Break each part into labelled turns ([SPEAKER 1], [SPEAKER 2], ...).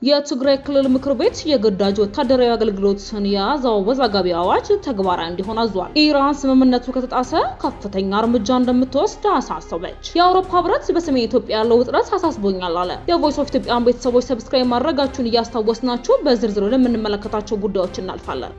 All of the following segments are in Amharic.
[SPEAKER 1] የትግራይ ክልል ምክር ቤት የግዳጅ ወታደራዊ አገልግሎትን የያዘው አወዛጋቢ አዋጅ ተግባራዊ እንዲሆን አዟል። ኢራን ስምምነቱ ከተጣሰ ከፍተኛ እርምጃ እንደምትወስድ አሳሰበች። የአውሮፓ ህብረት በሰሜን ኢትዮጵያ ያለው ውጥረት አሳስቦኛል አለ። የቮይስ ኦፍ ኢትዮጵያን ቤተሰቦች ሰብስክራይብ ማድረጋችሁን እያስታወስናችሁ በዝርዝር ለምንመለከታቸው ጉዳዮች እናልፋለን።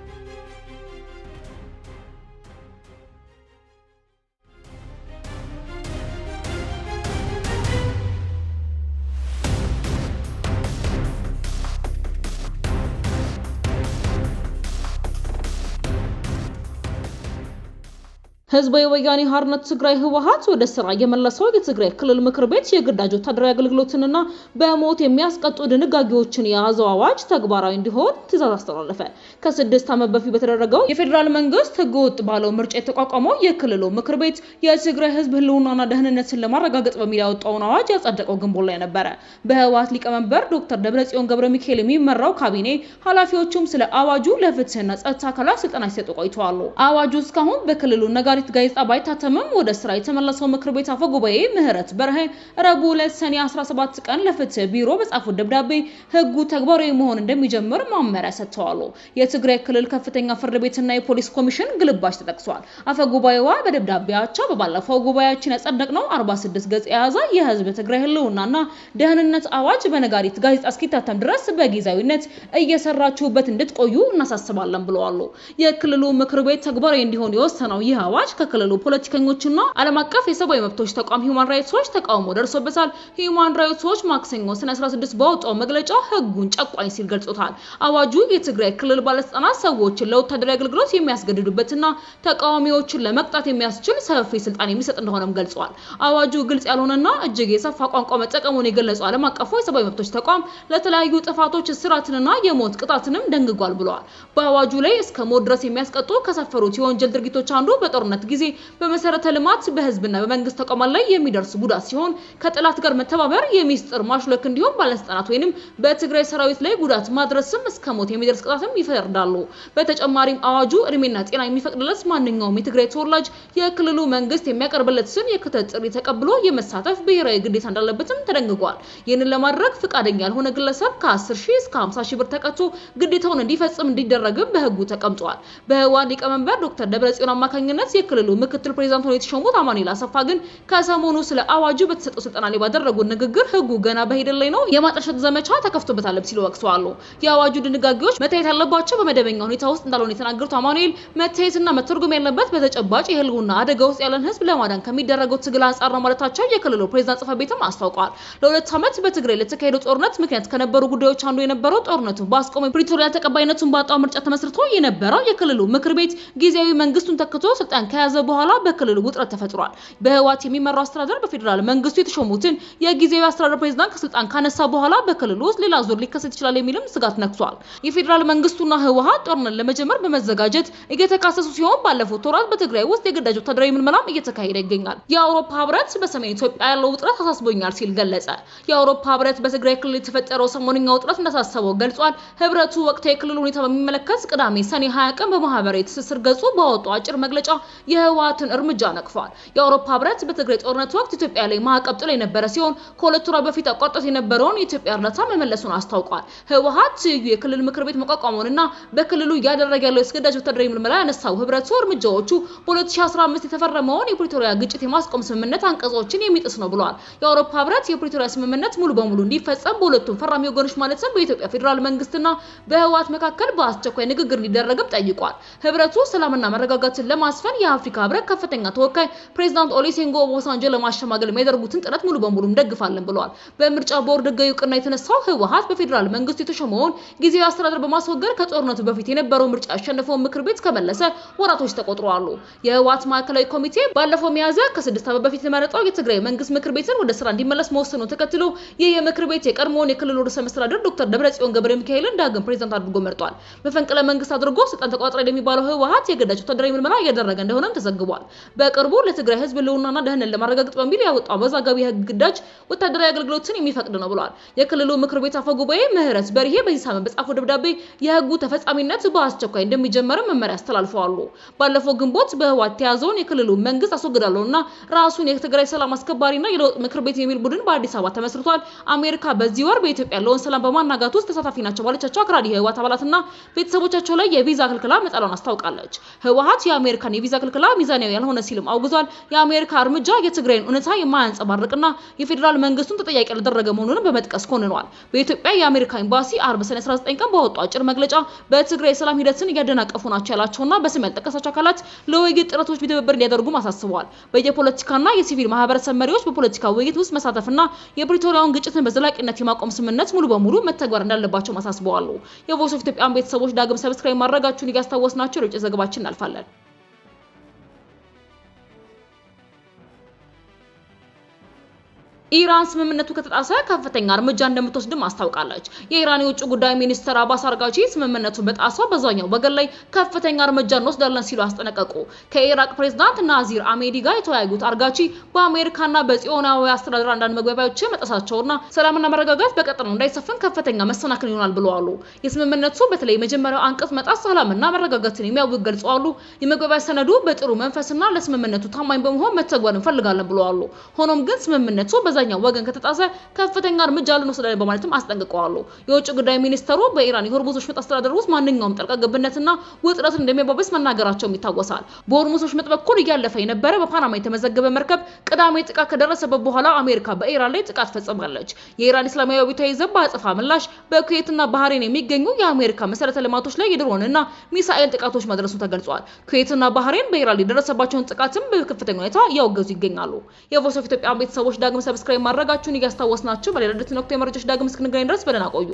[SPEAKER 1] ህዝባዊ ወያኔ ሓርነት ትግራይ ህወሓት ወደ ስራ የመለሰው የትግራይ ክልል ምክር ቤት የግዳጅ ወታደራዊ አገልግሎትንና በሞት የሚያስቀጡ ድንጋጌዎችን የያዘው አዋጅ ተግባራዊ እንዲሆን ትዕዛዝ አስተላለፈ። ከ6 ዓመት በፊት በተደረገው የፌዴራል መንግስት ህገወጥ ባለው ምርጫ የተቋቋመው የክልሉ ምክር ቤት የትግራይ ህዝብ ህልውናና ደህንነትን ለማረጋገጥ በሚል ያወጣውን አዋጅ ያጸደቀው ግንቦት ላይ ነበር። በህወሓት ሊቀመንበር ዶክተር ደብረጽዮን ገብረሚካኤል የሚመራው ካቢኔ ኃላፊዎቹም ስለ አዋጁ ለፍትህና ጸጥታ አካላት ስልጠና ሲሰጡ ቆይተዋል። አዋጁ እስካሁን በክልሉ ነጋሪት ጋዜጣ ባይታተምም ወደ ስራ የተመለሰው ምክር ቤት አፈ ጉባኤ ምህረት በርሄ ረቡዕ ዕለት ሰኔ 17 ቀን ለፍትህ ቢሮ በጻፉት ደብዳቤ ህጉ ተግባራዊ መሆን እንደሚጀምር ማመሪያ ሰጥተዋል። የትግራይ ክልል ከፍተኛ ፍርድ ቤትና የፖሊስ ኮሚሽን ግልባጭ ተጠቅሷል። አፈ ጉባኤዋ በደብዳቤያቸው በባለፈው ጉባኤያችን ያጸደቅነው 46 ገጽ የያዘ የህዝብ ትግራይ ህልውናና ደህንነት አዋጅ በነጋሪት ጋዜጣ እስኪታተም ድረስ በጊዜያዊነት እየሰራችሁበት እንድትቆዩ እናሳስባለን ብለዋል። የክልሉ ምክር ቤት ተግባራዊ እንዲሆን የወሰነው ይህ አዋጅ ከክልሉ ፖለቲከኞችና ዓለም አቀፍ የሰብአዊ መብቶች ተቋም ሂውማን ራይትስ ዎች ተቃውሞ ደርሶበታል። ሂውማን ራይትስ ዎች ማክሰኞ ሰኔ 16 ባወጣው መግለጫ ህጉን ጨቋኝ ሲል ገልጾታል። አዋጁ የትግራይ ክልል ባለስልጣናት ሰዎችን ለወታደራዊ አገልግሎት የሚያስገድዱበትና ተቃዋሚዎችን ለመቅጣት የሚያስችል ሰፊ ስልጣን የሚሰጥ እንደሆነም ገልጿል። አዋጁ ግልጽ ያልሆነና እጅግ የሰፋ ቋንቋ መጠቀሙን የገለጸው ዓለም አቀፉ የሰብአዊ መብቶች ተቋም ለተለያዩ ጥፋቶች እስራትንና የሞት ቅጣትንም ደንግጓል ብለዋል። በአዋጁ ላይ እስከ ሞት ድረስ የሚያስቀጡ ከሰፈሩት የወንጀል ድርጊቶች አንዱ በጦርነት ጊዜ በመሰረተ ልማት በህዝብና በመንግስት ተቋማት ላይ የሚደርስ ጉዳት ሲሆን ከጥላት ጋር መተባበር፣ የሚስጥር ማሽለክ እንዲሁም ባለስልጣናት ወይንም በትግራይ ሰራዊት ላይ ጉዳት ማድረስም እስከ ሞት የሚደርስ ቅጣትም ይፈርዳሉ። በተጨማሪም አዋጁ እድሜና ጤና የሚፈቅድለት ማንኛውም የትግራይ ተወላጅ የክልሉ መንግስት የሚያቀርብለትን የክተት ጥሪ ተቀብሎ የመሳተፍ ብሔራዊ ግዴታ እንዳለበትም ተደንግጓል። ይህንን ለማድረግ ፈቃደኛ ያልሆነ ግለሰብ ከ10,000 እስከ 50,000 ብር ተቀጥቶ ግዴታውን እንዲፈጽም እንዲደረግም በህጉ ተቀምጧል። በህወሓት ሊቀመንበር ዶክተር ደብረጽዮን አማካኝነት የክልሉ ምክትል ፕሬዝዳንት ሆነው የተሾሙት አማኑኤል አሰፋ ግን ከሰሞኑ ስለ አዋጁ በተሰጠው ስልጠና ላይ ባደረጉት ንግግር ህጉ ገና በሂደት ላይ ነው፣ የማጠልሸት ዘመቻ ተከፍቶበታል ሲሉ ወቅሰዋል። የአዋጁ ድንጋጌዎች መታየት ያለባቸው በመደበኛ ሁኔታ ውስጥ እንዳልሆነ የተናገሩት አማኑኤል መታየትና መተርጎም ያለበት በተጨባጭ የህልውና አደጋ ውስጥ ያለን ህዝብ ለማዳን ከሚደረገው ትግል አንጻር ነው ማለታቸው የክልሉ ፕሬዝዳንት ጽሕፈት ቤትም አስታውቋል። ለ2 ዓመት በትግራይ ለተካሄደው ጦርነት ምክንያት ከነበሩ ጉዳዮች አንዱ የነበረው ጦርነቱን በአስቆመው ፕሪቶሪያ ተቀባይነቱን ባጣው ምርጫ ተመስርቶ የነበረው የክልሉ ምክር ቤት ጊዜያዊ መንግስቱን ተክቶ ስልጣን ከያዘ በኋላ በክልሉ ውጥረት ተፈጥሯል። በህወሓት የሚመራው አስተዳደር በፌዴራል መንግስቱ የተሾሙትን የጊዜያዊ አስተዳደር ፕሬዝዳንት ከስልጣን ካነሳ በኋላ በክልሉ ውስጥ ሌላ ዙር ሊከሰት ይችላል የሚልም ስጋት ነክሷል። የፌዴራል መንግስቱና ህወሓት ጦርነት ለመጀመር በመዘጋጀት እየተካሰሱ ሲሆን ባለፉት ወራት በትግራይ ውስጥ የግዳጅ ወታደራዊ ምልመላም እየተካሄደ ይገኛል። የአውሮፓ ህብረት በሰሜን ኢትዮጵያ ያለው ውጥረት አሳስቦኛል ሲል ገለጸ። የአውሮፓ ህብረት በትግራይ ክልል የተፈጠረው ሰሞንኛ ውጥረት እንዳሳሰበው ገልጿል። ህብረቱ ወቅታዊ የክልል ሁኔታ በሚመለከት ቅዳሜ ሰኔ 20 ቀን በማህበራዊ ትስስር ገጹ ባወጣው አጭር መግለጫ የህወሓትን እርምጃ ነቅፏል። የአውሮፓ ህብረት በትግራይ ጦርነት ወቅት ኢትዮጵያ ላይ ማዕቀብ ጥሎ የነበረ ሲሆን ከሁለት ወራት በፊት አቋርጦት የነበረውን የኢትዮጵያ እርዳታ መመለሱን አስታውቋል። ህወሓት የክልል ምክር ቤት መቋቋሙንና በክልሉ እያደረገ ያለው የግዳጅ ወታደራዊ ምልመላ ያነሳው ህብረቱ እርምጃዎቹ በ2015 የተፈረመውን የፕሪቶሪያ ግጭት የማስቆም ስምምነት አንቀጾችን የሚጥስ ነው ብሏል። የአውሮፓ ህብረት የፕሪቶሪያ ስምምነት ሙሉ በሙሉ እንዲፈጸም በሁለቱም ፈራሚ ወገኖች ማለትም በኢትዮጵያ ፌዴራል መንግስትና በህወሓት መካከል በአስቸኳይ ንግግር እንዲደረግም ጠይቋል። ህብረቱ ሰላምና መረጋጋትን ለማስፈን የአፍሪካ ህብረት ከፍተኛ ተወካይ ፕሬዝዳንት ኦሉሴጉን ኦባሳንጆ ለማሸማገል የሚያደርጉትን ጥረት ሙሉ በሙሉ እንደግፋለን ብለዋል። በምርጫ ቦርድ ህጋዊ እውቅና የተነሳው ህወሓት በፌዴራል መንግስት የተሾመውን ጊዜያዊ አስተዳደር በማስወገድ ከጦርነቱ በፊት የነበረው ምርጫ ያሸነፈውን ምክር ቤት ከመለሰ ወራቶች ተቆጥረዋል። የህወሓት ማዕከላዊ ኮሚቴ ባለፈው ሚያዝያ ከ6 ዓመት በፊት የመረጠው የትግራይ መንግስት ምክር ቤትን ወደ ስራ እንዲመለስ መወሰኑን ተከትሎ ይህ የምክር ቤት የቀድሞውን የክልሉ ርዕሰ መስተዳድር ዶክተር ደብረጽዮን ገብረሚካኤልን ዳግም ፕሬዝዳንት አድርጎ መርጧል። በፈንቅለ መንግስት አድርጎ ስልጣን ተቆጣጣሪ የሚባለው ህወሓት የግዳጅ ወታደራዊ ምልመላ እያደረገ እንደሆነ እንደሆነም ተዘግቧል። በቅርቡ ለትግራይ ህዝብ ህልውናና ደህንነት ለማረጋገጥ በሚል ያወጣው አወዛጋቢ ህግ ግዳጅ ወታደራዊ አገልግሎትን የሚፈቅድ ነው ብሏል። የክልሉ ምክር ቤት አፈ ጉባኤ ምህረት በርሄ በዚህ ሳምንት በጻፈው ደብዳቤ የህጉ ተፈጻሚነት በአስቸኳይ እንደሚጀመርም መመሪያ አስተላልፈዋል። ባለፈው ግንቦት በህወሓት ተያዘውን የክልሉ መንግስት አስወግዳለሁና ራሱን የትግራይ ሰላም አስከባሪና የለውጥ ምክር ቤት የሚል ቡድን በአዲስ አበባ ተመስርቷል። አሜሪካ በዚህ ወር በኢትዮጵያ ያለውን ሰላም በማናጋት ውስጥ ተሳታፊ ናቸው ባለቻቸው አክራሪ የህወሓት አባላትና ቤተሰቦቻቸው ላይ የቪዛ ክልከላ መጣሏን አስታውቃለች። ህወሓት የአሜሪካን የቪዛ ክልከላ ሚዛናዊ ያልሆነ ሲልም አውግዟል። የአሜሪካ እርምጃ የትግራይን እውነታ የማያንጸባርቅና የፌዴራል መንግስቱን ተጠያቂ ያደረገ መሆኑን በመጥቀስ ኮንኗል። በኢትዮጵያ የአሜሪካ ኤምባሲ አርብ ሰኔ 19 ቀን ባወጣው አጭር መግለጫ በትግራይ ሰላም ሂደትን እያደናቀፉ ናቸው ያላቸውና በስም ያልጠቀሳቸው አካላት ለውይይት ጥረቶች በትብብር እንዲያደርጉም አሳስበዋል። በየፖለቲካና የሲቪል ማህበረሰብ መሪዎች በፖለቲካ ውይይት ውስጥ መሳተፍና የፕሪቶሪያውን ግጭትን በዘላቂነት የማቆም ስምምነት ሙሉ በሙሉ መተግበር እንዳለባቸው አሳስበዋል። የቮይስ ኦፍ ኢትዮጵያን ቤተሰቦች ዳግም ሰብስክራይብ ማድረጋችሁን እያስታወስናችሁ ወደ ዘገባችን እናልፋለን። ኢራን ስምምነቱ ከተጣሰ ከፍተኛ እርምጃ እንደምትወስድም አስታውቃለች። የኢራን የውጭ ጉዳይ ሚኒስትር አባስ አርጋቺ ስምምነቱን በጣሰው በዛኛው ወገን ላይ ከፍተኛ እርምጃ እንወስዳለን ሲሉ አስጠነቀቁ። ከኢራቅ ፕሬዝዳንት ናዚር አሜዲ ጋር የተወያዩት አርጋቺ በአሜሪካና በጽዮናዊ አስተዳደር አንዳንድ መግባቢያዎች መጣሳቸውና ሰላምና መረጋጋት በቀጠናው እንዳይሰፍን ከፍተኛ መሰናክል ይሆናል ብለዋል። የስምምነቱ በተለይ መጀመሪያው አንቀጽ መጣስ ሰላምና መረጋጋትን የሚያውቅ ገልጸዋል። የመግባቢያ ሰነዱ በጥሩ መንፈስና ለስምምነቱ ታማኝ በመሆን መተግበር እንፈልጋለን ብለዋል። ሆኖም ግን ስምምነቱ ኛው ወገን ከተጣሰ ከፍተኛ እርምጃ ልንወስዳለን በማለትም አስጠንቅቀዋል። የውጭ ጉዳይ ሚኒስተሩ በኢራን የሆርሙዝ ወሽመጥ አስተዳደር ውስጥ ማንኛውም ጣልቃ ገብነትና ውጥረት እንደሚያባብስ መናገራቸውም ይታወሳል። በሆርሙዝ ወሽመጥ በኩል እያለፈ የነበረ በፓናማ የተመዘገበ መርከብ ቅዳሜ ጥቃት ከደረሰበት በኋላ አሜሪካ በኢራን ላይ ጥቃት ፈጽማለች። የኢራን እስላማዊ አብዮታዊ ዘብ በአጸፋ ምላሽ በኩዌትና ባህሬን የሚገኙ የአሜሪካ መሰረተ ልማቶች ላይ የድሮንና ሚሳኤል ጥቃቶች መድረሱ ተገልጿል። ኩዌትና ባህሬን በኢራን ላይ የደረሰባቸውን ጥቃትም በከፍተኛ ሁኔታ እያወገዙ ይገኛሉ። የቮይስ ኦፍ ኢትዮጵያ ቤተሰቦች ዳግም ሰብስክራይብ ማድረጋችሁን እያስታወስናችሁ በሌላ ድረስ ወቅታዊ መረጃዎች ዳግም እስክንገናኝ ድረስ በደህና ቆዩ።